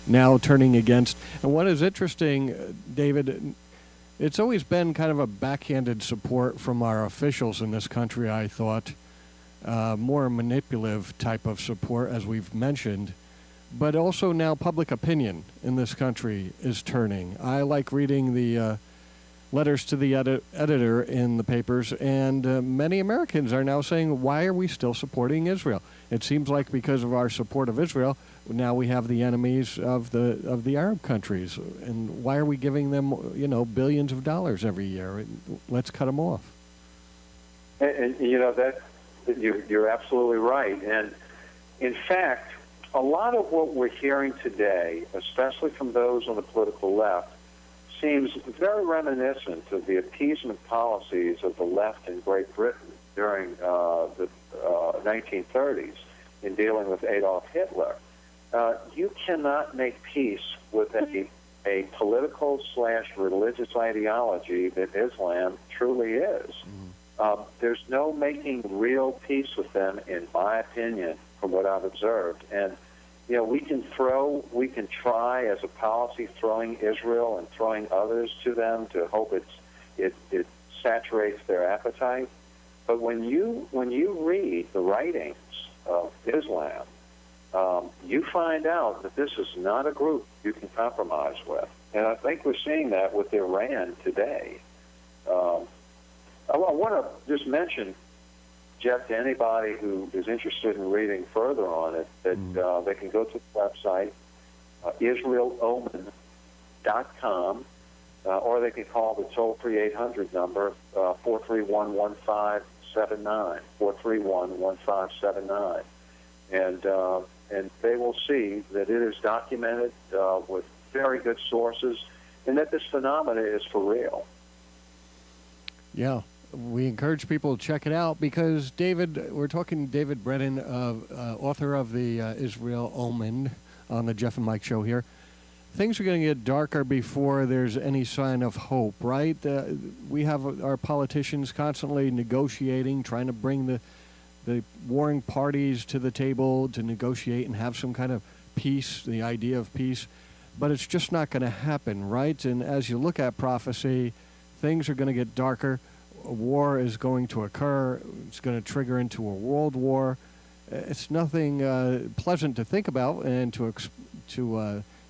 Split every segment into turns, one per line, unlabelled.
now turning against. And what is interesting, David, it's always been kind of a backhanded support from our officials in this country, I thought. More manipulative type of support, as we've mentioned. But also now public opinion in this country is turning. I like reading the letters to the editor in the papers, and many Americans are now saying, why are we still supporting Israel? It seems like because of our support of Israel, now we have the enemies of the Arab countries. And why are we giving them, billions of dollars every year? Let's cut them off.
And you're absolutely right. And in fact, a lot of what we're hearing today, especially from those on the political left, seems very reminiscent of the appeasement policies of the left in Great Britain during the 1930s in dealing with Adolf Hitler. You cannot make peace with a political/religious ideology that Islam truly is. There's no making real peace with them, in my opinion, from what I've observed. And we can try as a policy throwing Israel and throwing others to them to hope it saturates their appetite. But when you read the writings of Islam, you find out that this is not a group you can compromise with. And I think we're seeing that with Iran today. I want to just mention, Jeff, to anybody who is interested in reading further on it, that they can go to the website, IsraelOmen.com, or they can call the toll-free 800 number, 431-1579, 431-1579. And they will see that it is documented with very good sources, and that this phenomena is for real.
Yeah. We encourage people to check it out because we're talking David Brennan, author of the Israel Omen on the Jeff and Mike show here. Things are going to get darker before there's any sign of hope, right? We have our politicians constantly negotiating, trying to bring the warring parties to the table to negotiate and have some kind of peace, the idea of peace. But it's just not going to happen, right? And as you look at prophecy, things are going to get darker. A war is going to occur. It's going to trigger into a world war. It's nothing pleasant to think about and to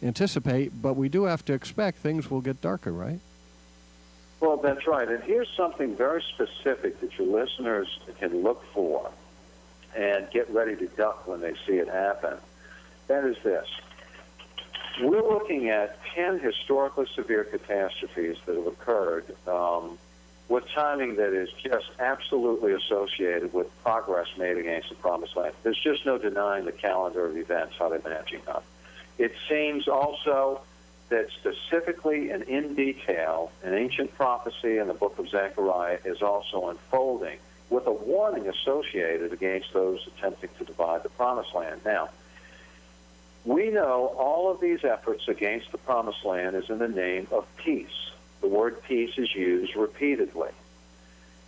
anticipate, but we do have to expect things will get darker, right?
Well, that's right. And here's something very specific that your listeners can look for and get ready to duck when they see it happen. That is this. We're looking at 10 historically severe catastrophes that have occurred with timing that is just absolutely associated with progress made against the Promised Land. There's just no denying the calendar of events, how they're matching up. It seems also that specifically and in detail, an ancient prophecy in the book of Zechariah is also unfolding with a warning associated against those attempting to divide the Promised Land. Now, we know all of these efforts against the Promised Land is in the name of peace. The word peace is used repeatedly.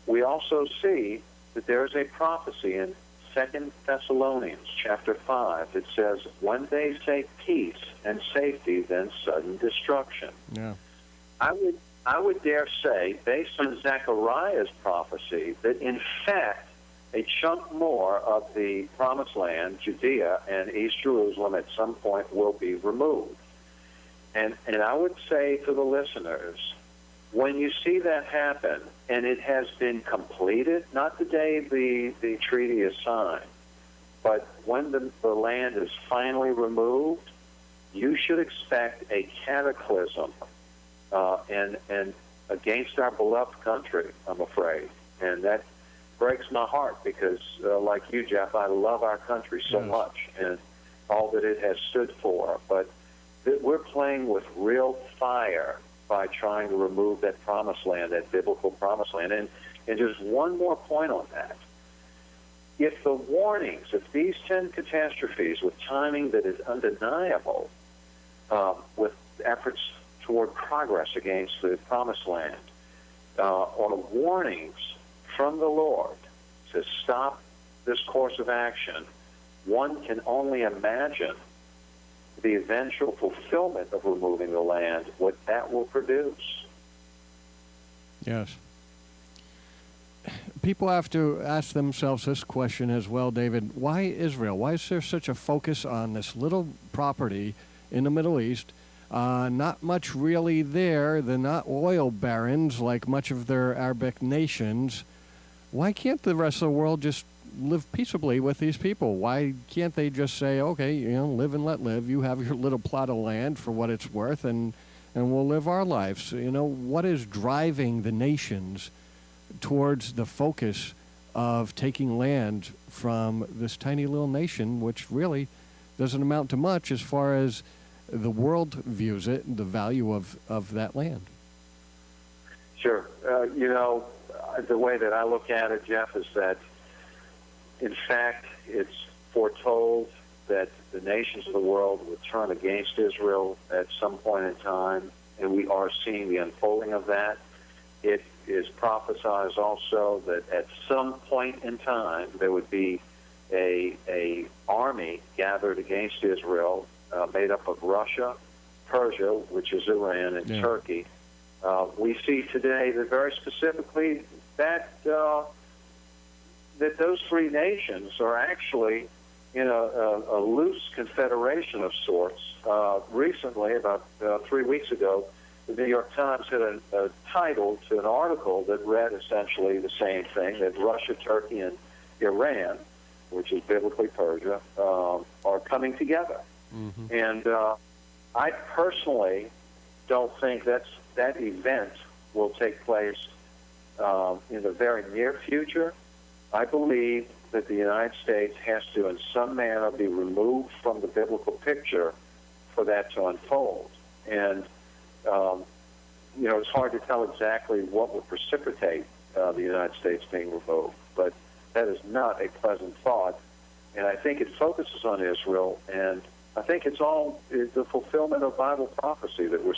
We also see that there is a prophecy in 2 Thessalonians chapter 5 that says, when they say peace and safety, then sudden destruction.
Yeah.
I would dare say, based on Zechariah's prophecy, that in fact a chunk more of the Promised Land, Judea and East Jerusalem at some point will be removed. And I would say to the listeners, when you see that happen, and it has been completed, not the day the treaty is signed, but when the land is finally removed, you should expect a cataclysm and against our beloved country, I'm afraid. And that breaks my heart because, like you, Jeff, I love our country so much and all that it has stood for. But we're playing with real fire by trying to remove that Promised Land, that biblical Promised Land. And just one more point on that. If the warnings, if these 10 catastrophes with timing that is undeniable, with efforts toward progress against the Promised Land, are warnings from the Lord to stop this course of action, one can only imagine the eventual fulfillment of removing the land, what that will produce.
Yes. People have to ask themselves this question as well, David. Why Israel? Why is there such a focus on this little property in the Middle East? Not much really there. They're not oil barons like much of their Arabic nations. Why can't the rest of the world just live peaceably with these people? Why can't they just say, okay, live and let live. You have your little plot of land for what it's worth, and we'll live our lives. What is driving the nations towards the focus of taking land from this tiny little nation, which really doesn't amount to much as far as the world views it, the value of that land?
Sure. The way that I look at it, Jeff, is that, in fact, it's foretold that the nations of the world would turn against Israel at some point in time, and we are seeing the unfolding of that. It is prophesied also that at some point in time there would be a army gathered against Israel, made up of Russia, Persia, which is Iran, and Turkey. We see today that very specifically that those three nations are actually in a loose confederation of sorts. Recently, about 3 weeks ago, the New York Times had a title to an article that read essentially the same thing, that Russia, Turkey, and Iran, which is biblically Persia, are coming together. Mm-hmm. And I personally don't think that event will take place in the very near future. I believe that the United States has to, in some manner, be removed from the biblical picture for that to unfold. And it's hard to tell exactly what would precipitate the United States being removed, but that is not a pleasant thought. And I think it focuses on Israel, and I think it's all the fulfillment of Bible prophecy that we're